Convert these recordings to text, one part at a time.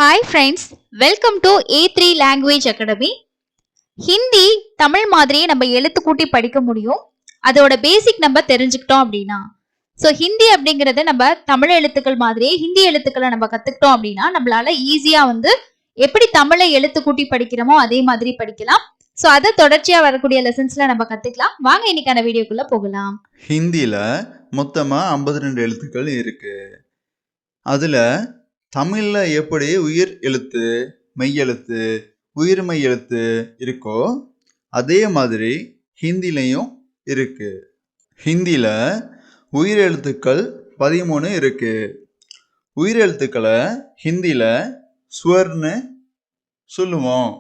Hi friends, welcome to A3 Language Academy. Hindi Tamil மாதிரியே நம்ம எழுத்து கூட்டி படிக்க முடியும். அதோட பேசிக் நம்ம தெரிஞ்சுக்கிட்டோம் அப்படின்னா ஹிந்தி அப்படிங்கறத நம்ம தமிழ் எழுத்துக்கள் மாதிரியே ஹிந்தி எழுத்துக்களை நம்ம கத்துக்கிட்டோம் அப்படின்னா நம்மளால ஈஸியா எப்படி தமிழை எழுத்து கூட்டி படிக்கிறோமோ அதே மாதிரி படிக்கலாம். அதை தொடர்ச்சியா வரக்கூடிய லெசன்ஸ்ல நம்ம கத்துக்கலாம். வாங்க இன்னைக்கான வீடியோக்குள்ள போகலாம். ஹிந்தியில மொத்தமா 52 எழுத்துக்கள் இருக்கு. அதுல தமிழ்ல எப்படி உயிர் எழுத்து மெய் எழுத்து உயிர்மெய் எழுத்து இருக்கோ அதே மாதிரி ஹிந்திலையும் இருக்கு. ஹிந்தியில உயிர் எழுத்துக்கள் 13 இருக்கு. உயிர் எழுத்துக்களை ஹிந்தியில ஸ்வர்னு சொல்லுவோம்.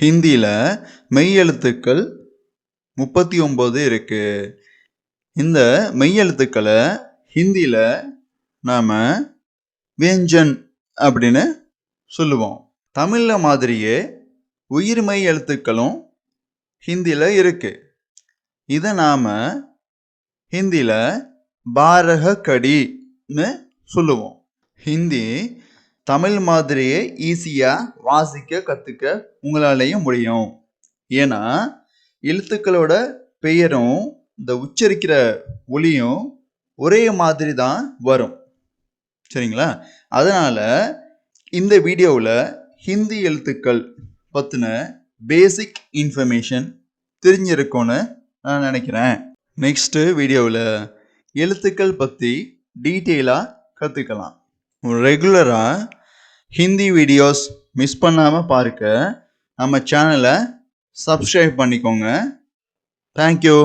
ஹிந்தியில மெய் எழுத்துக்கள் 39 இருக்கு. இந்த மெய் எழுத்துக்களை ஹிந்தியில நாம வியஞ்சன் அப்படின்னு சொல்லுவோம். தமிழ்ல மாதிரியே உயிர்மெய் எழுத்துக்களும் ஹிந்தியில இருக்கு. இதை நாம ஹிந்தியில பாரக கடின்னு சொல்லுவோம். ஹிந்தி தமிழ் மாதிரியே ஈஸியா வாசிக்க கத்துக்க உங்களாலேயும் முடியும். ஏன்னா எழுத்துக்களோட பெயரும் இந்த உச்சரிக்கிற ஒலியும் ஒரே மாதிரி தான் வரும். சரிங்களா? அதனால இந்த வீடியோவில் ஹிந்தி எழுத்துக்கள் பற்றின பேசிக் இன்ஃபர்மேஷன் தெரிஞ்சிருக்கும்னு நான் நினைக்கிறேன். நெக்ஸ்ட்டு வீடியோவில் எழுத்துக்கள் பற்றி டீட்டெயிலாக கற்றுக்கலாம். ரெகுலராக ஹிந்தி வீடியோஸ் மிஸ் பண்ணாமல் பார்க்க நம்ம சேனலை சப்ஸ்கிரைப் பண்ணிக்கோங்க. தேங்க்யூ.